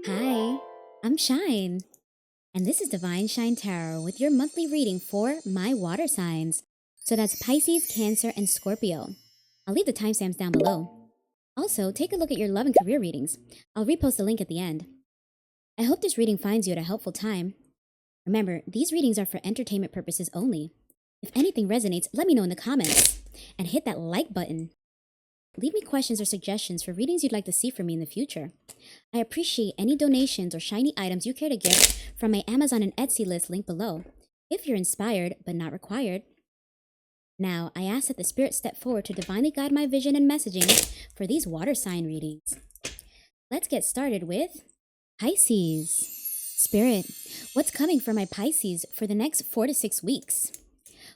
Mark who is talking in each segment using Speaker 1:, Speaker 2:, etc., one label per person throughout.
Speaker 1: Hi, I'm Shine, and this is Divine Shine Tarot with your monthly reading for my water signs. So that's Pisces, Cancer, and Scorpio. I'll leave the timestamps down below. Also, take a look at your love and career readings. I'll repost the link at the end. I hope this reading finds you at a helpful time. Remember, these readings are for entertainment purposes only. If anything resonates, let me know in the comments. And hit that like button. Leave me questions or suggestions for readings you'd like to see from me in the future. I appreciate any donations or shiny items you care to give from my Amazon and Etsy list linked below, if you're inspired but not required. Now, I ask that the Spirit step forward to divinely guide my vision and messaging for these water sign readings. Let's get started with Pisces. Spirit, what's coming for my Pisces for the next 4 to 6 weeks?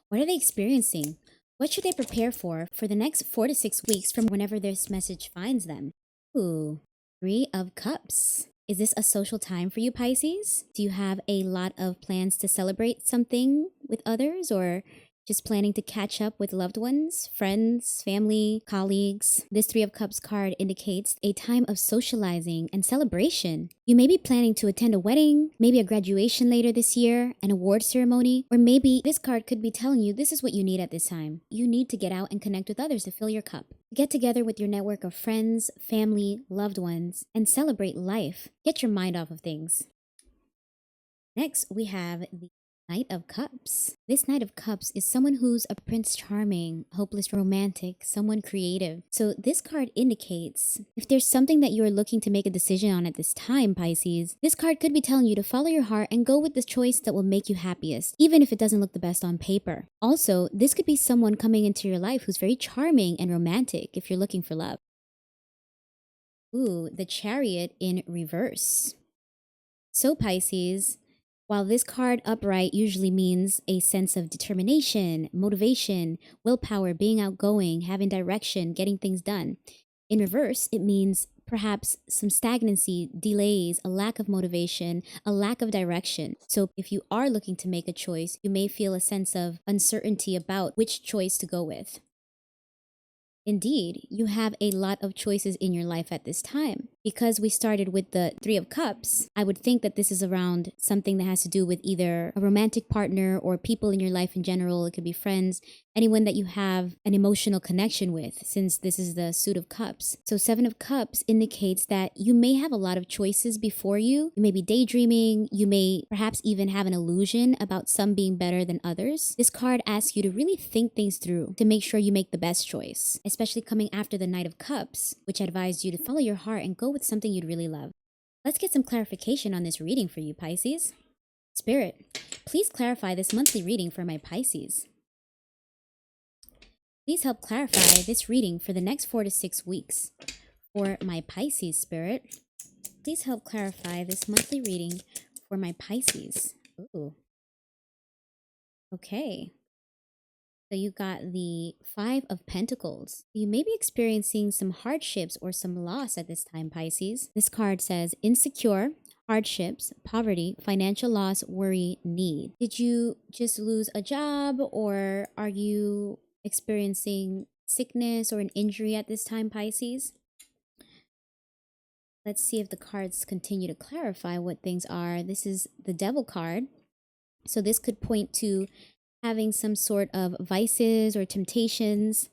Speaker 1: What are they experiencing? What should they prepare for the next 4 to 6 weeks from whenever this message finds them? Ooh, 3 of Cups. Is this a social time for you, Pisces? Do you have a lot of plans to celebrate something with others, or just planning to catch up with loved ones, friends, family, colleagues? This 3 of Cups card indicates a time of socializing and celebration. You may be planning to attend a wedding, maybe a graduation later this year, an award ceremony, or maybe this card could be telling you this is what you need at this time. You need to get out and connect with others to fill your cup. Get together with your network of friends, family, loved ones, and celebrate life. Get your mind off of things. Next, we have the Knight of Cups. This Knight of Cups is someone who's a Prince Charming, hopeless romantic, someone creative. So this card indicates if there's something that you are looking to make a decision on at this time, Pisces, this card could be telling you to follow your heart and go with the choice that will make you happiest, even if it doesn't look the best on paper. Also, this could be someone coming into your life who's very charming and romantic if you're looking for love. Ooh, the Chariot in reverse. So Pisces, while this card upright usually means a sense of determination, motivation, willpower, being outgoing, having direction, getting things done, in reverse, it means perhaps some stagnancy, delays, a lack of motivation, a lack of direction. So if you are looking to make a choice, you may feel a sense of uncertainty about which choice to go with. Indeed, you have a lot of choices in your life at this time. Because we started with the 3 of Cups, I would think that this is around something that has to do with either a romantic partner or people in your life in general. It could be friends, anyone that you have an emotional connection with, since this is the Suit of Cups. So 7 of Cups indicates that you may have a lot of choices before you. You may be daydreaming. You may perhaps even have an illusion about some being better than others. This card asks you to really think things through to make sure you make the best choice, especially coming after the Knight of Cups, which advised you to follow your heart and go with something you'd really love. Let's get some clarification on this reading for you, Pisces. Spirit, please clarify this monthly reading for my Pisces. Please help clarify this reading for the next 4 to 6 weeks. For my Pisces, Spirit, please help clarify this monthly reading for my Pisces. Ooh. Okay. So you got the 5 of Pentacles. You may be experiencing some hardships or some loss at this time, Pisces. This card says insecure, hardships, poverty, financial loss, worry, need. Did you just lose a job, or are you experiencing sickness or an injury at this time, Pisces? Let's see if the cards continue to clarify what things are. This is the Devil card. So this could point to having some sort of vices or temptations,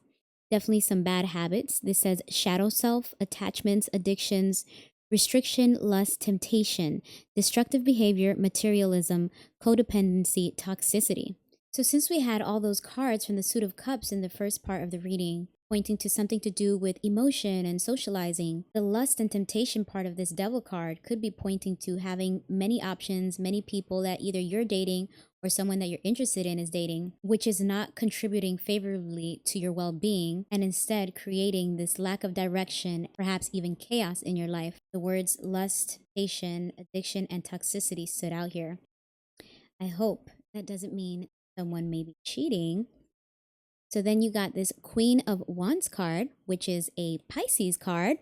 Speaker 1: definitely some bad habits. This says shadow self, attachments, addictions, restriction, lust, temptation, destructive behavior, materialism, codependency, toxicity. So since we had all those cards from the Suit of Cups in the first part of the reading, pointing to something to do with emotion and socializing, the lust and temptation part of this Devil card could be pointing to having many options, many people that either you're dating or someone that you're interested in is dating, which is not contributing favorably to your well-being, and instead creating this lack of direction, perhaps even chaos in your life. The words lust, temptation, addiction, and toxicity stood out here. I hope that doesn't mean someone may be cheating. So then you got this Queen of Wands card, which is a Pisces card.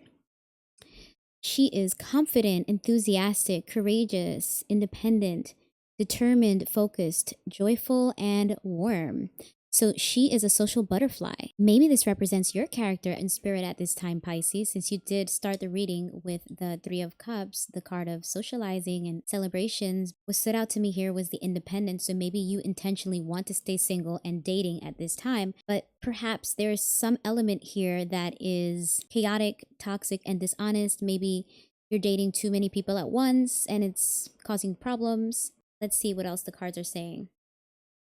Speaker 1: She is confident, enthusiastic, courageous, independent, determined, focused, joyful, and warm. So she is a social butterfly. Maybe this represents your character and spirit at this time, Pisces, since you did start the reading with the Three of Cups, the card of socializing and celebrations. What stood out to me here was the independence. So maybe you intentionally want to stay single and dating at this time, but perhaps there's some element here that is chaotic, toxic, and dishonest. Maybe you're dating too many people at once and it's causing problems. Let's see what else the cards are saying.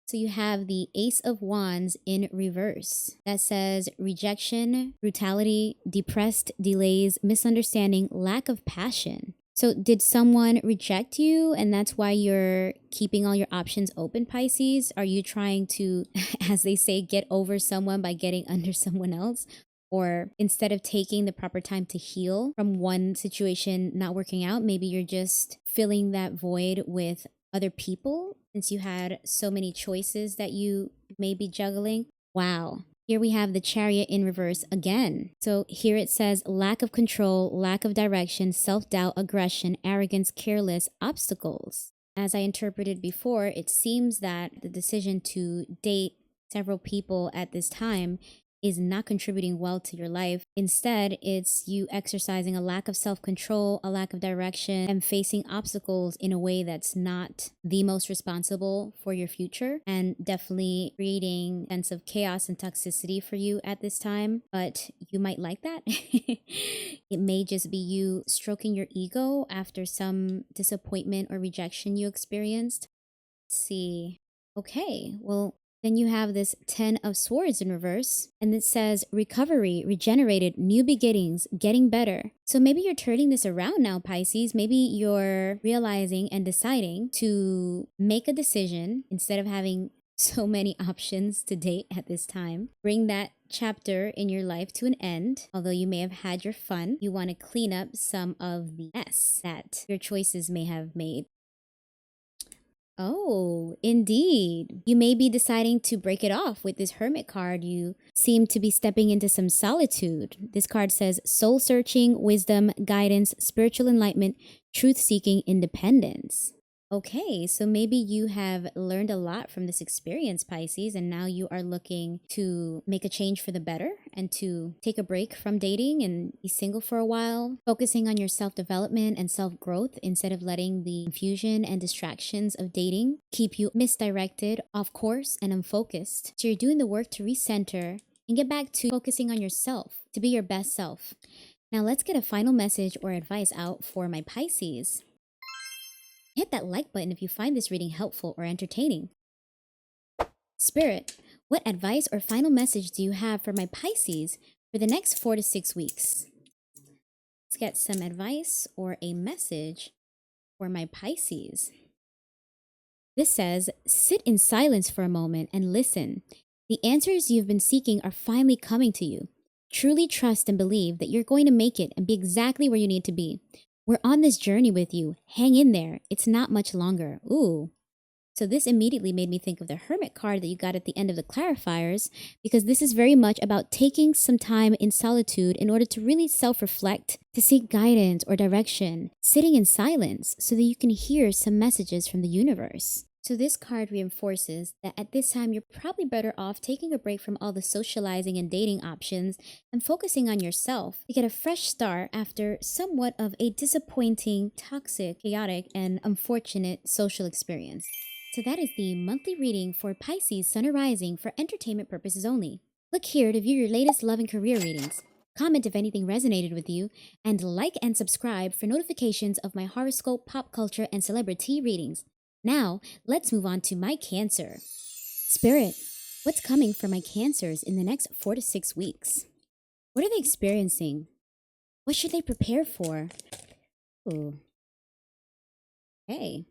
Speaker 1: So you have the Ace of Wands in reverse. That says rejection, brutality, depressed, delays, misunderstanding, lack of passion. So did someone reject you and that's why you're keeping all your options open, Pisces? Are you trying to, as they say, get over someone by getting under someone else? Or instead of taking the proper time to heal from one situation not working out, maybe you're just filling that void with other people since you had so many choices that you may be juggling. Wow. Here we have the Chariot in reverse again. So here it says lack of control, lack of direction, self-doubt, aggression, arrogance, careless, obstacles. As I interpreted before, it seems that the decision to date several people at this time is not contributing well to your life. Instead, it's you exercising a lack of self-control, a lack of direction, and facing obstacles in a way that's not the most responsible for your future, and definitely creating a sense of chaos and toxicity for you at this time. But you might like that. It may just be you stroking your ego after some disappointment or rejection you experienced. Let's see. Okay, well, then you have this 10 of Swords in reverse, and it says recovery, regenerated, new beginnings, getting better. So maybe you're turning this around now, Pisces. Maybe you're realizing and deciding to make a decision instead of having so many options to date at this time. Bring that chapter in your life to an end. Although you may have had your fun, you want to clean up some of the mess that your choices may have made. Oh, indeed. You may be deciding to break it off with this Hermit card. You seem to be stepping into some solitude. This card says soul searching, wisdom, guidance, spiritual enlightenment, truth seeking, independence. Okay, so maybe you have learned a lot from this experience, Pisces, and now you are looking to make a change for the better and to take a break from dating and be single for a while, focusing on your self-development and self-growth instead of letting the confusion and distractions of dating keep you misdirected, off course, and unfocused. So you're doing the work to recenter and get back to focusing on yourself, to be your best self. Now let's get a final message or advice out for my Pisces. Hit that like button if you find this reading helpful or entertaining. Spirit, what advice or final message do you have for my Pisces for the next 4 to 6 weeks? Let's get some advice or a message for my Pisces. This says, sit in silence for a moment and listen. The answers you've been seeking are finally coming to you. Truly trust and believe that you're going to make it and be exactly where you need to be. We're on this journey with you. Hang in there. It's not much longer. Ooh. So this immediately made me think of the Hermit card that you got at the end of the clarifiers, because this is very much about taking some time in solitude in order to really self-reflect, to seek guidance or direction, sitting in silence so that you can hear some messages from the universe. So this card reinforces that at this time, you're probably better off taking a break from all the socializing and dating options and focusing on yourself to get a fresh start after somewhat of a disappointing, toxic, chaotic, and unfortunate social experience. So that is the monthly reading for Pisces Sun or Rising for entertainment purposes only. Click here to view your latest love and career readings. Comment if anything resonated with you, and like and subscribe for notifications of my horoscope, pop culture, and celebrity readings. Now, let's move on to my Cancer. Spirit, what's coming for my Cancers in the next 4 to 6 weeks? What are they experiencing? What should they prepare for? Ooh. Okay.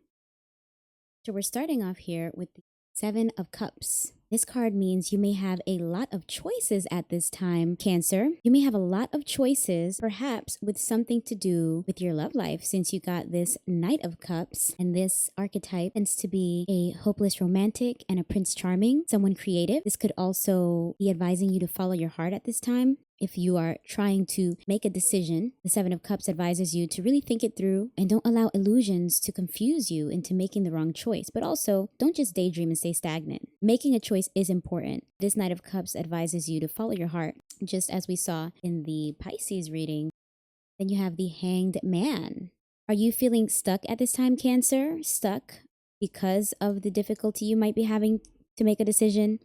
Speaker 1: So we're starting off here with the 7 of Cups. This card means you may have a lot of choices at this time, Cancer. You may have a lot of choices, perhaps with something to do with your love life, since you got this Knight of Cups, and this archetype tends to be a hopeless romantic and a Prince Charming, someone creative. This could also be advising you to follow your heart at this time. if you are trying to make a decision, the Seven of Cups advises you to really think it through and don't allow illusions to confuse you into making the wrong choice. But also, don't just daydream and stay stagnant. Making a choice is important. This Knight of Cups advises you to follow your heart, just as we saw in the Pisces reading. Then you have the Hanged Man. Are you feeling stuck at this time, Cancer? Stuck because of the difficulty you might be having to make a decision?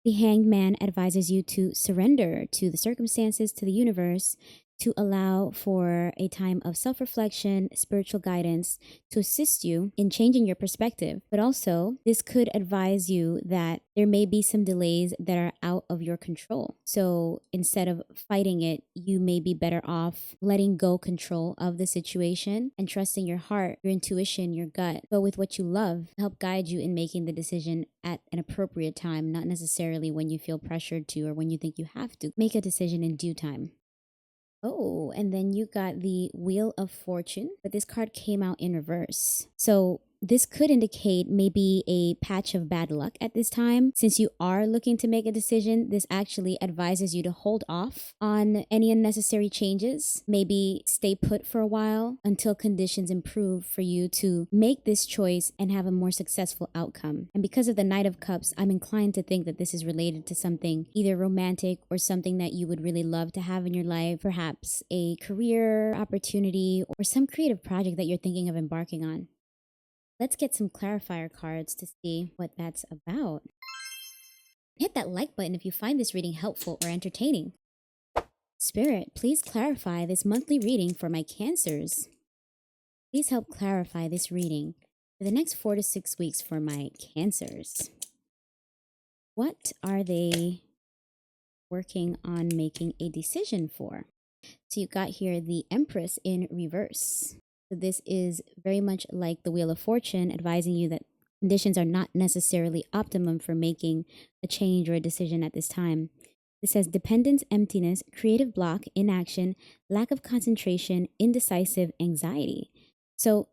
Speaker 1: The Hanged Man advises you to surrender to the circumstances, to the universe, to allow for a time of self-reflection, spiritual guidance to assist you in changing your perspective. But also, this could advise you that there may be some delays that are out of your control. So instead of fighting it, you may be better off letting go control of the situation and trusting your heart, your intuition, your gut, but with what you love, help guide you in making the decision at an appropriate time, not necessarily when you feel pressured to or when you think you have to. Make a decision in due time. Oh, and then you got the Wheel of Fortune, but this card came out in reverse. So this could indicate maybe a patch of bad luck at this time. Since you are looking to make a decision, this actually advises you to hold off on any unnecessary changes. Maybe stay put for a while until conditions improve for you to make this choice and have a more successful outcome. And because of the Knight of Cups, I'm inclined to think that this is related to something either romantic or something that you would really love to have in your life, perhaps a career opportunity or some creative project that you're thinking of embarking on. Let's get some clarifier cards to see what that's about. Hit that like button if you find this reading helpful or entertaining. Spirit, please clarify this monthly reading for my Cancers. Please help clarify this reading for the next 4 to 6 weeks for my Cancers. What are they working on making a decision for? So you got here the Empress in reverse. So this is very much like the Wheel of Fortune, advising you that conditions are not necessarily optimum for making a change or a decision at this time. It says dependence, emptiness, creative block, inaction, lack of concentration, indecisive, anxiety. So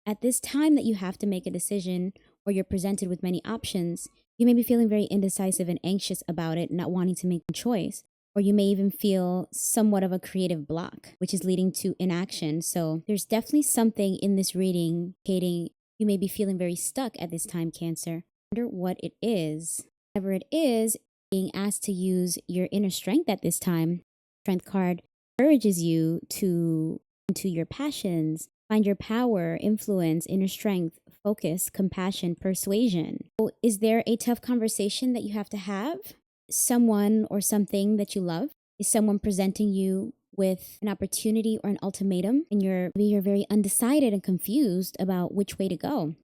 Speaker 1: at this time that you have to make a decision or you're presented with many options, you may be feeling very indecisive and anxious about it, not wanting to make a choice. Or you may even feel somewhat of a creative block, which is leading to inaction. So there's definitely something in this reading indicating you may be feeling very stuck at this time, Cancer. I wonder what it is. Whatever it is, being asked to use your inner strength at this time. Strength card encourages you to into your passions, find your power, influence, inner strength, focus, compassion, persuasion. So is there a tough conversation that you have to have? Someone or something that you love? Is someone presenting you with an opportunity or an ultimatum and you're very undecided and confused about which way to go?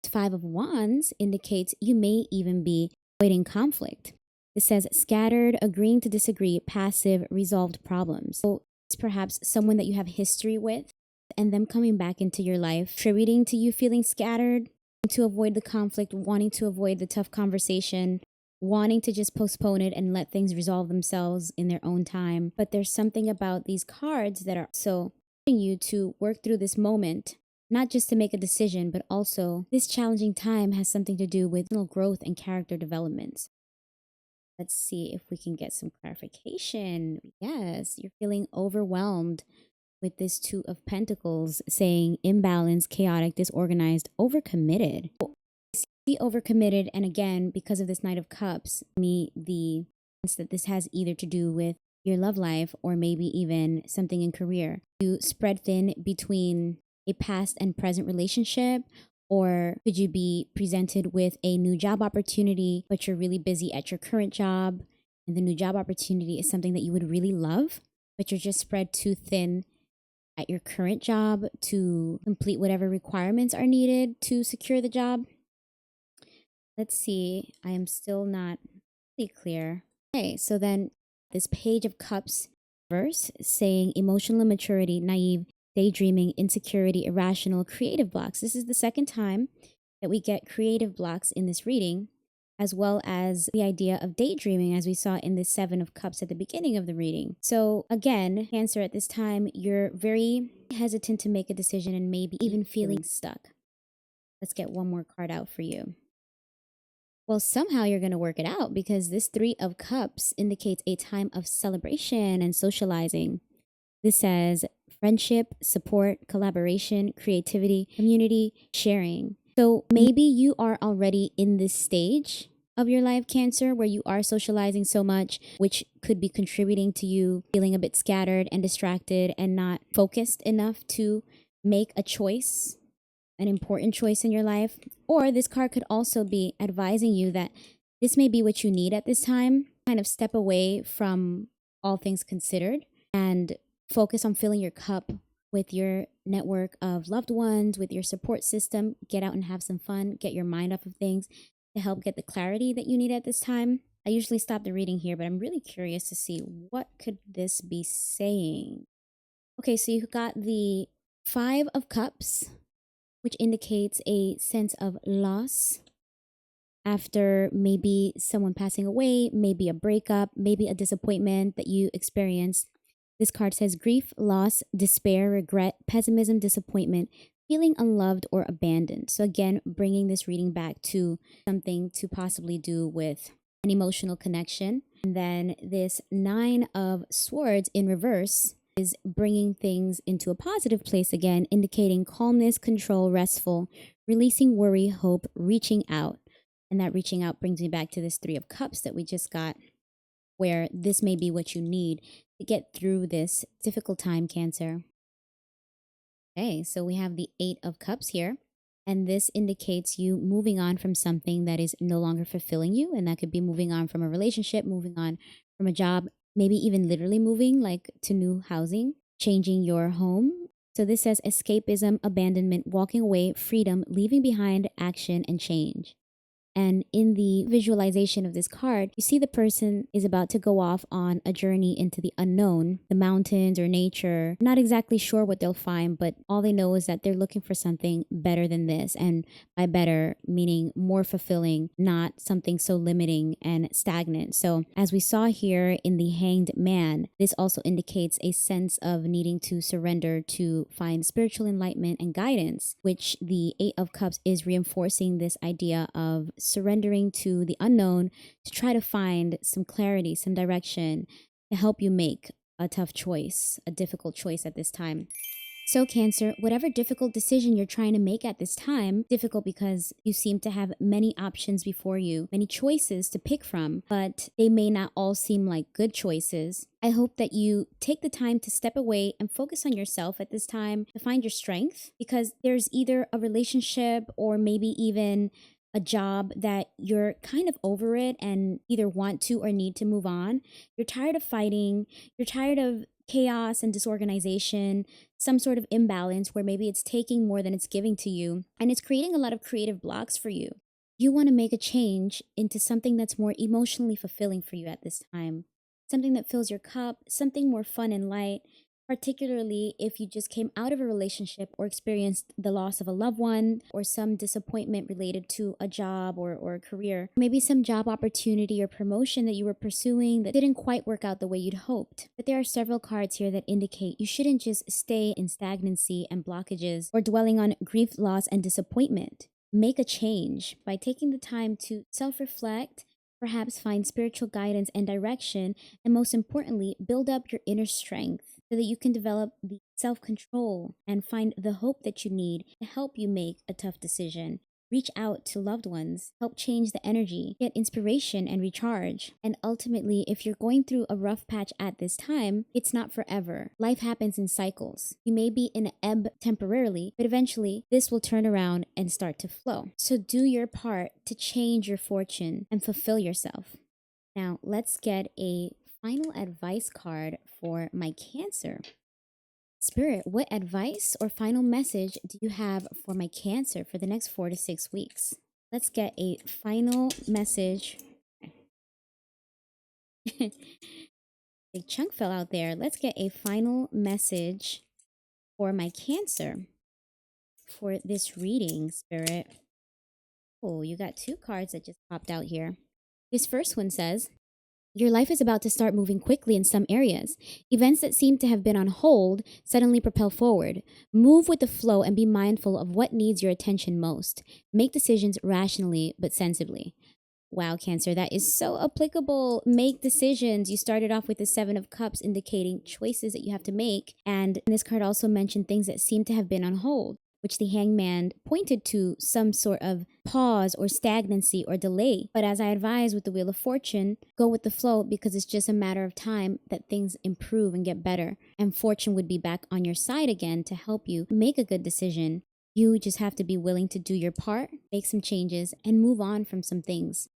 Speaker 1: Five of Wands indicates you may even be avoiding conflict. It says scattered, agreeing to disagree, passive, resolved problems. So it's perhaps someone that you have history with and them coming back into your life, attributing to you feeling scattered, to avoid the conflict, wanting to avoid the tough conversation, wanting to just postpone it and let things resolve themselves in their own time. But there's something about these cards that are so pushing you to work through this moment, not just to make a decision, but also this challenging time has something to do with personal growth and character development. Let's see if we can get some clarification. Yes, you're feeling overwhelmed with this Two of Pentacles, saying imbalanced, chaotic, disorganized, overcommitted. Be overcommitted, and again, because of this Knight of Cups, the sense that this has either to do with your love life or maybe even something in career. You spread thin between a past and present relationship, or could you be presented with a new job opportunity, but you're really busy at your current job, and the new job opportunity is something that you would really love, but you're just spread too thin at your current job to complete whatever requirements are needed to secure the job. Let's see, I am still not really clear. Okay, so then this Page of Cups verse saying emotional immaturity, naive, daydreaming, insecurity, irrational, creative blocks. This is the second time that we get creative blocks in this reading, as well as the idea of daydreaming, as we saw in the Seven of Cups at the beginning of the reading. So again, Cancer, at this time, you're very hesitant to make a decision and maybe even feeling stuck. Let's get one more card out for you. Well, somehow you're going to work it out because this Three of Cups indicates a time of celebration and socializing. This says friendship, support, collaboration, creativity, community, sharing. So maybe you are already in this stage of your life, Cancer, where you are socializing so much, which could be contributing to you feeling a bit scattered and distracted and not focused enough to make a choice, an important choice in your life. Or this card could also be advising you that this may be what you need at this time. Kind of step away from all things considered and focus on filling your cup with your network of loved ones, with your support system. Get out and have some fun, get your mind off of things to help get the clarity that you need at this time. I usually stop the reading here, but I'm really curious to see what could this be saying. Okay, so you got the Five of Cups, which indicates a sense of loss after maybe someone passing away, maybe a breakup, maybe a disappointment that you experienced. This card says grief, loss, despair, regret, pessimism, disappointment, feeling unloved or abandoned. So again, bringing this reading back to something to possibly do with an emotional connection. And then this Nine of Swords in reverse is bringing things into a positive place again, indicating calmness, control, restful, releasing worry, hope, reaching out. And that reaching out brings me back to this Three of Cups that we just got, where this may be what you need to get through this difficult time, Cancer. Okay, so we have the Eight of Cups here, and this indicates you moving on from something that is no longer fulfilling you, and that could be moving on from a relationship, moving on from a job, maybe even literally moving like to new housing, changing your home. So this says escapism, abandonment, walking away, freedom, leaving behind action and change. And in the visualization of this card, you see the person is about to go off on a journey into the unknown, the mountains or nature. Not exactly sure what they'll find, but all they know is that they're looking for something better than this. And by better, meaning more fulfilling, not something so limiting and stagnant. So as we saw here in the Hanged Man, this also indicates a sense of needing to surrender to find spiritual enlightenment and guidance, which the Eight of Cups is reinforcing this idea of surrendering to the unknown to try to find some clarity, some direction to help you make a tough choice, a difficult choice at this time. So Cancer, whatever difficult decision you're trying to make at this time, difficult because you seem to have many options before you, many choices to pick from, but they may not all seem like good choices. I hope that you take the time to step away and focus on yourself at this time to find your strength, because there's either a relationship or maybe even a job that you're kind of over it and either want to or need to move on. You're tired of fighting. You're tired of chaos and disorganization, some sort of imbalance where maybe it's taking more than it's giving to you, and it's creating a lot of creative blocks for you. You want to make a change into something that's more emotionally fulfilling for you at this time, something that fills your cup, something more fun and light, particularly if you just came out of a relationship or experienced the loss of a loved one or some disappointment related to a job or a career. Maybe some job opportunity or promotion that you were pursuing that didn't quite work out the way you'd hoped. But there are several cards here that indicate you shouldn't just stay in stagnancy and blockages or dwelling on grief, loss, and disappointment. Make a change by taking the time to self-reflect, perhaps find spiritual guidance and direction, and most importantly, build up your inner strength so that you can develop the self-control and find the hope that you need to help you make a tough decision. Reach out to loved ones, help change the energy, get inspiration and recharge. And ultimately, if you're going through a rough patch at this time, it's not forever. Life happens in cycles. You may be in an ebb temporarily, but eventually this will turn around and start to flow. So do your part to change your fortune and fulfill yourself. Now, let's get a final advice card for my Cancer. Spirit, what advice or final message do you have for my Cancer for the next 4 to 6 weeks? Let's get a final message. Big chunk fell out there. Let's get a final message for my Cancer for this reading, Spirit. Oh, you got 2 cards that just popped out here. This first one says, your life is about to start moving quickly in some areas. Events that seem to have been on hold suddenly propel forward. Move with the flow and be mindful of what needs your attention most. Make decisions rationally but sensibly. Wow, Cancer, that is so applicable. Make decisions. You started off with the Seven of Cups, indicating choices that you have to make. And this card also mentioned things that seem to have been on hold, which the Hangman pointed to some sort of pause or stagnancy or delay. But as I advise with the Wheel of Fortune, go with the flow, because it's just a matter of time that things improve and get better. And fortune would be back on your side again to help you make a good decision. You just have to be willing to do your part, make some changes, and move on from some things.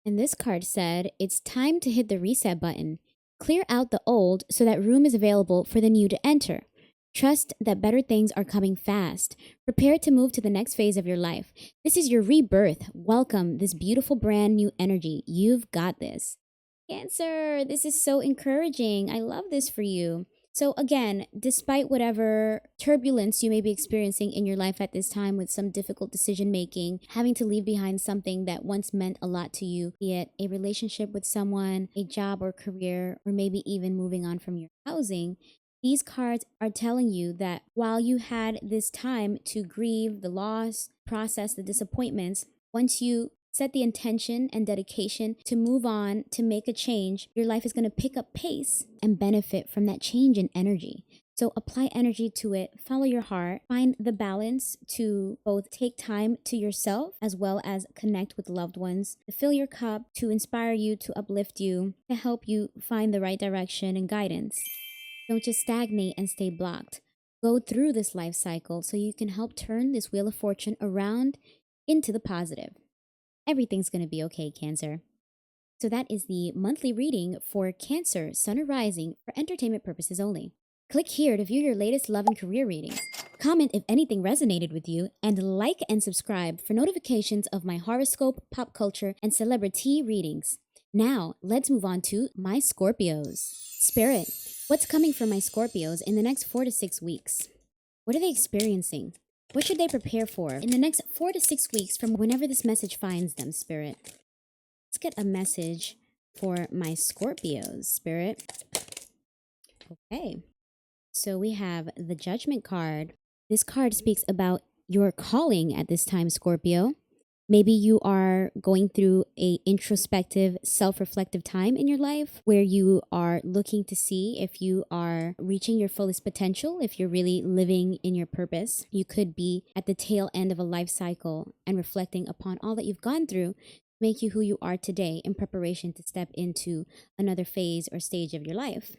Speaker 1: And this card said, it's time to hit the reset button. Clear out the old so that room is available for the new to enter. Trust that better things are coming fast. Prepare to move to the next phase of your life. This is your rebirth. Welcome this beautiful brand new energy. You've got this. Cancer, this is so encouraging. I love this for you. So again, despite whatever turbulence you may be experiencing in your life at this time with some difficult decision making, having to leave behind something that once meant a lot to you, be it a relationship with someone, a job or career, or maybe even moving on from your housing, these cards are telling you that while you had this time to grieve the loss, process the disappointments, once you set the intention and dedication to move on, to make a change, your life is going to pick up pace and benefit from that change in energy. So apply energy to it, follow your heart, find the balance to both take time to yourself as well as connect with loved ones, to fill your cup, to inspire you, to uplift you, to help you find the right direction and guidance. Don't just stagnate and stay blocked. Go through this life cycle so you can help turn this Wheel of Fortune around into the positive. Everything's going to be okay, Cancer. So that is the monthly reading for Cancer, Sun or Rising, for entertainment purposes only. Click here to view your latest love and career readings. Comment if anything resonated with you, and like and subscribe for notifications of my horoscope, pop culture, and celebrity readings. Now, let's move on to my Scorpios. Spirit, what's coming for my Scorpios in the next 4 to 6 weeks? What are they experiencing? What should they prepare for in the next 4 to 6 weeks from whenever this message finds them, Spirit? Let's get a message for my Scorpios, Spirit. Okay. So we have the Judgment card. This card speaks about your calling at this time, Scorpio. Maybe you are going through a introspective, self-reflective time in your life where you are looking to see if you are reaching your fullest potential, if you're really living in your purpose. You could be at the tail end of a life cycle and reflecting upon all that you've gone through to make you who you are today in preparation to step into another phase or stage of your life.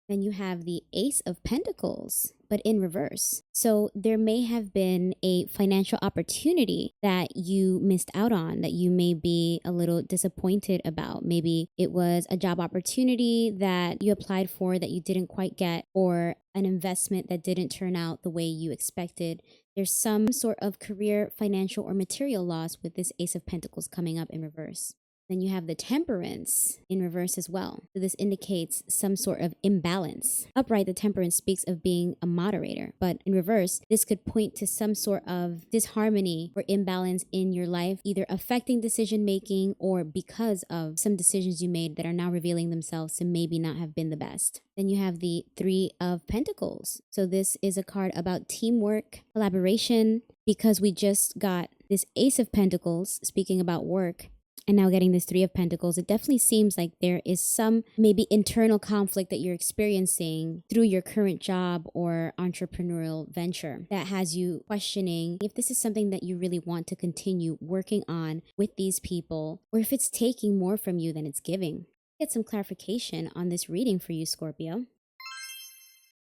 Speaker 1: Then you have the Ace of Pentacles, but in reverse. So there may have been a financial opportunity that you missed out on, that you may be a little disappointed about. Maybe it was a job opportunity that you applied for that you didn't quite get, or an investment that didn't turn out the way you expected. There's some sort of career, financial, or material loss with this Ace of Pentacles coming up in reverse. Then you have the Temperance in reverse as well. So this indicates some sort of imbalance. Upright, the Temperance speaks of being a moderator, but in reverse, this could point to some sort of disharmony or imbalance in your life, either affecting decision making or because of some decisions you made that are now revealing themselves to maybe not have been the best. Then you have the Three of Pentacles. So this is a card about teamwork, collaboration, because we just got this Ace of Pentacles speaking about work. And now getting this Three of Pentacles, it definitely seems like there is some maybe internal conflict that you're experiencing through your current job or entrepreneurial venture that has you questioning if this is something that you really want to continue working on with these people, or if it's taking more from you than it's giving. Get some clarification on this reading for you, Scorpio.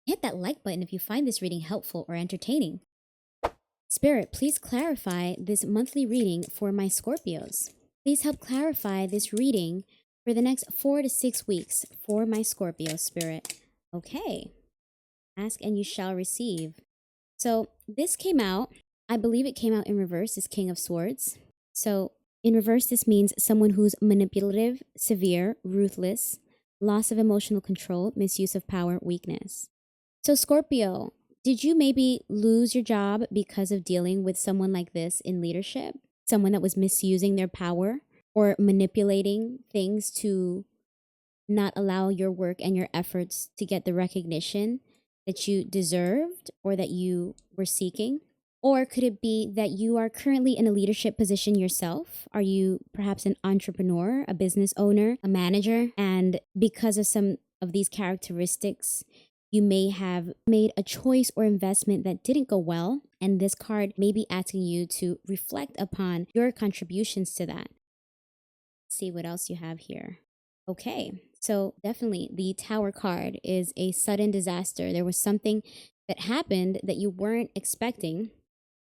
Speaker 1: Hit that like button if you find this reading helpful or entertaining. Spirit, please clarify this monthly reading for my Scorpios. Please help clarify this reading for the next 4 to 6 weeks for my Scorpio, Spirit. Okay. Ask and you shall receive. So this came out, I believe it came out in reverse, as King of Swords. So in reverse, this means someone who's manipulative, severe, ruthless, loss of emotional control, misuse of power, weakness. So Scorpio, did you maybe lose your job because of dealing with someone like this in leadership? Someone that was misusing their power or manipulating things to not allow your work and your efforts to get the recognition that you deserved or that you were seeking? Or could it be that you are currently in a leadership position yourself? Are you perhaps an entrepreneur, a business owner, a manager? And because of some of these characteristics, you may have made a choice or investment that didn't go well. And this card may be asking you to reflect upon your contributions to that. Let's see what else you have here. Okay, so definitely the Tower card is a sudden disaster. There was something that happened that you weren't expecting.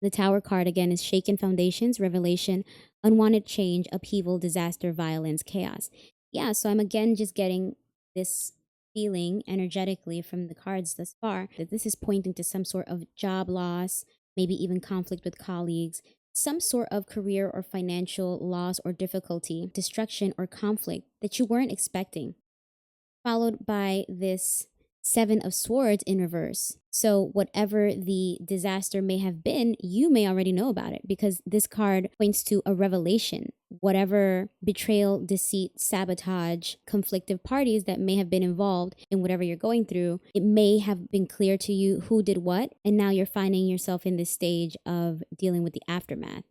Speaker 1: The Tower card again is shaken foundations, revelation, unwanted change, upheaval, disaster, violence, chaos. Yeah, so I'm again just getting this feeling energetically from the cards thus far that this is pointing to some sort of job loss, maybe even conflict with colleagues, some sort of career or financial loss or difficulty, destruction or conflict that you weren't expecting, followed by this Seven of Swords in reverse. So whatever the disaster may have been, you may already know about it because this card points to a revelation. Whatever betrayal, deceit, sabotage, conflictive parties that may have been involved in whatever you're going through, it may have been clear to you who did what, and now you're finding yourself in this stage of dealing with the aftermath.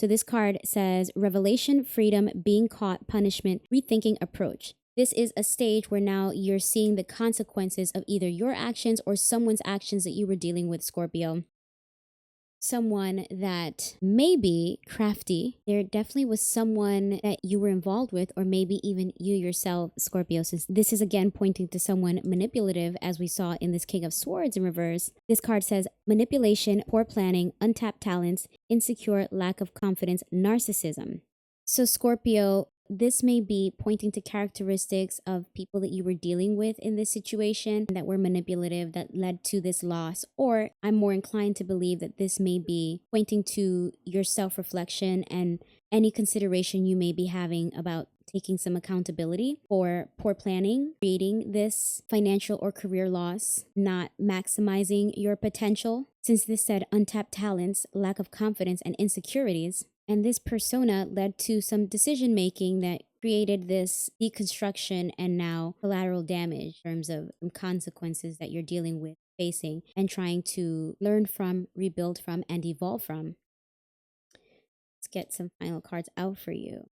Speaker 1: So this card says revelation, freedom, being caught, punishment, rethinking approach. This is a stage where now you're seeing the consequences of either your actions or someone's actions that you were dealing with, Scorpio. Someone that may be crafty. There definitely was someone that you were involved with, or maybe even you yourself, Scorpio, since this is again pointing to someone manipulative, as we saw in this King of Swords in reverse. This card says manipulation, poor planning, untapped talents, insecure, lack of confidence, narcissism. So Scorpio, this may be pointing to characteristics of people that you were dealing with in this situation that were manipulative that led to this loss. Or I'm more inclined to believe that this may be pointing to your self-reflection and any consideration you may be having about taking some accountability for poor planning, creating this financial or career loss, not maximizing your potential. Since this said untapped talents, lack of confidence, and insecurities, and this persona led to some decision making that created this deconstruction and now collateral damage in terms of consequences that you're dealing with, facing, and trying to learn from, rebuild from, and evolve from. Let's get some final cards out for you.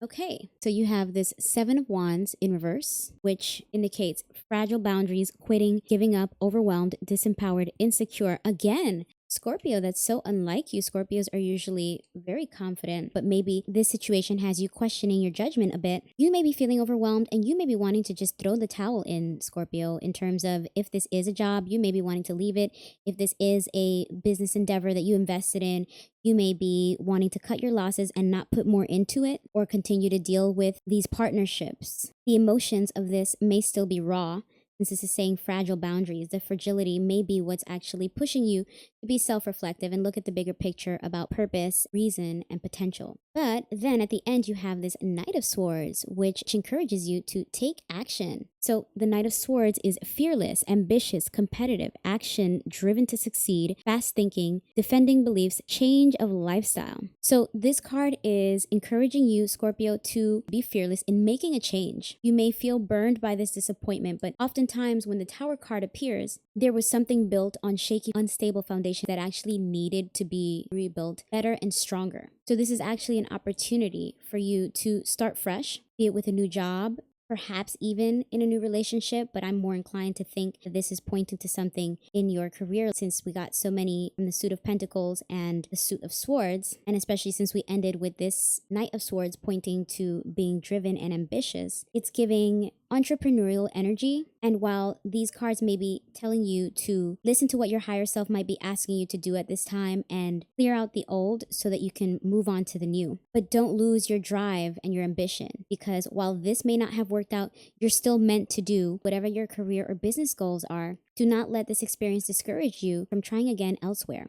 Speaker 1: Okay, so you have this Seven of Wands in reverse, which indicates fragile boundaries, quitting, giving up, overwhelmed, disempowered, insecure. Again, Scorpio, that's so unlike you. Scorpios are usually very confident, but maybe this situation has you questioning your judgment a bit. You may be feeling overwhelmed and you may be wanting to just throw the towel in, Scorpio, in terms of if this is a job, you may be wanting to leave it. If this is a business endeavor that you invested in, you may be wanting to cut your losses and not put more into it or continue to deal with these partnerships. The emotions of this may still be raw. Since this is saying fragile boundaries, the fragility may be what's actually pushing you to be self-reflective and look at the bigger picture about purpose, reason, and potential. But then at the end, you have this Knight of Swords, which encourages you to take action. So the Knight of Swords is fearless, ambitious, competitive, action, driven to succeed, fast thinking, defending beliefs, change of lifestyle. So this card is encouraging you, Scorpio, to be fearless in making a change. You may feel burned by this disappointment, but oftentimes when the Tower card appears, there was something built on shaky, unstable foundation that actually needed to be rebuilt better and stronger. So this is actually an opportunity for you to start fresh, be it with a new job, perhaps even in a new relationship, but I'm more inclined to think that this is pointing to something in your career since we got so many from the Suit of Pentacles and the Suit of Swords, and especially since we ended with this Knight of Swords pointing to being driven and ambitious. It's giving entrepreneurial energy, and while these cards may be telling you to listen to what your higher self might be asking you to do at this time and clear out the old so that you can move on to the new, but don't lose your drive and your ambition, because while this may not have worked out, you're still meant to do whatever your career or business goals are. Do not let this experience discourage you from trying again elsewhere.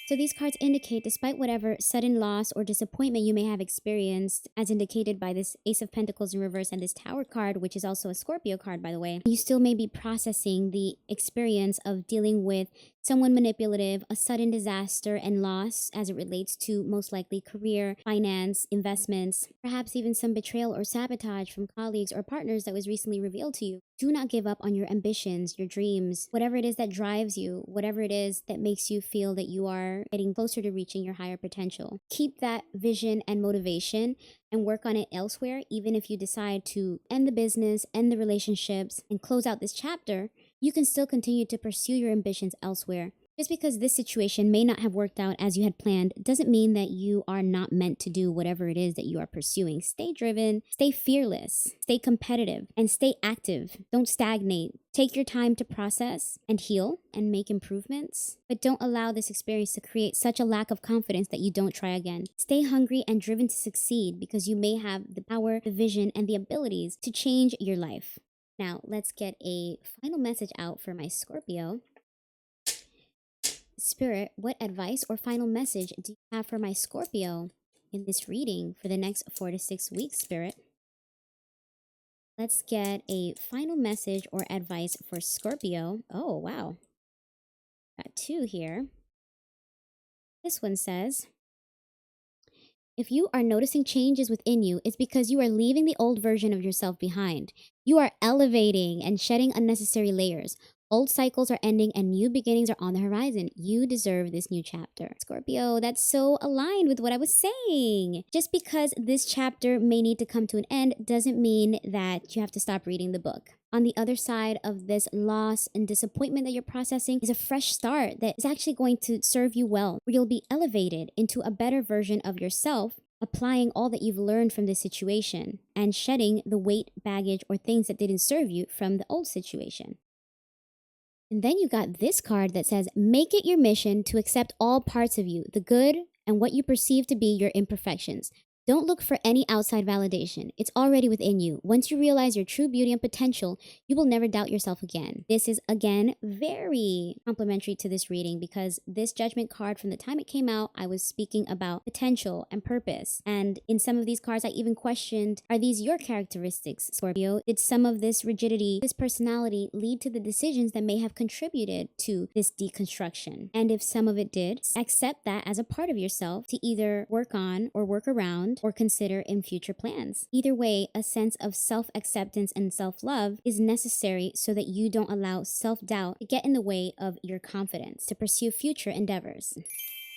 Speaker 1: So these cards indicate, despite whatever sudden loss or disappointment you may have experienced, as indicated by this Ace of Pentacles in reverse and this Tower card, which is also a Scorpio card, by the way, you still may be processing the experience of dealing with someone manipulative, a sudden disaster and loss as it relates to most likely career, finance, investments, perhaps even some betrayal or sabotage from colleagues or partners that was recently revealed to you. Do not give up on your ambitions, your dreams, whatever it is that drives you, whatever it is that makes you feel that you are getting closer to reaching your higher potential. Keep that vision and motivation and work on it elsewhere. Even if you decide to end the business, end the relationships, and close out this chapter, you can still continue to pursue your ambitions elsewhere. Just because this situation may not have worked out as you had planned doesn't mean that you are not meant to do whatever it is that you are pursuing. Stay driven, stay fearless, stay competitive, and stay active. Don't stagnate. Take your time to process and heal and make improvements, but don't allow this experience to create such a lack of confidence that you don't try again. Stay hungry and driven to succeed because you may have the power, the vision, and the abilities to change your life. Now, let's get a final message out for my Scorpio. Spirit, what advice or final message do you have for my Scorpio in this reading for the next 4 to 6 weeks, Spirit? Let's get a final message or advice for Scorpio. Oh, wow. Got 2 here. This one says, if you are noticing changes within you, it's because you are leaving the old version of yourself behind. You are elevating and shedding unnecessary layers. Old cycles are ending and new beginnings are on the horizon. You deserve this new chapter. Scorpio, that's so aligned with what I was saying. Just because this chapter may need to come to an end doesn't mean that you have to stop reading the book. On the other side of this loss and disappointment that you're processing is a fresh start that is actually going to serve you well, where you'll be elevated into a better version of yourself, applying all that you've learned from this situation and shedding the weight, baggage, or things that didn't serve you from the old situation. And then you got this card that says, make it your mission to accept all parts of you, the good and what you perceive to be your imperfections. Don't look for any outside validation. It's already within you. Once you realize your true beauty and potential, you will never doubt yourself again. This is, again, very complimentary to this reading because this judgment card, from the time it came out, I was speaking about potential and purpose. And in some of these cards, I even questioned, are these your characteristics, Scorpio? Did some of this rigidity, this personality lead to the decisions that may have contributed to this deconstruction? And if some of it did, accept that as a part of yourself to either work on or work around or consider in future plans. Either way, a sense of self-acceptance and self-love is necessary so that you don't allow self-doubt to get in the way of your confidence to pursue future endeavors.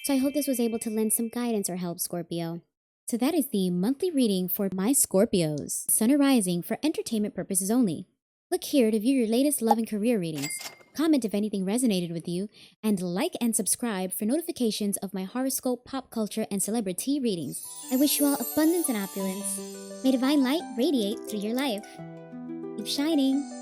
Speaker 1: So I hope this was able to lend some guidance or help, Scorpio. So that is the monthly reading for my Scorpios, Sun or Rising, for entertainment purposes only. Click here to view your latest love and career readings. Comment if anything resonated with you, and like and subscribe for notifications of my horoscope, pop culture, and celebrity readings. I wish you all abundance and opulence. May divine light radiate through your life. Keep shining.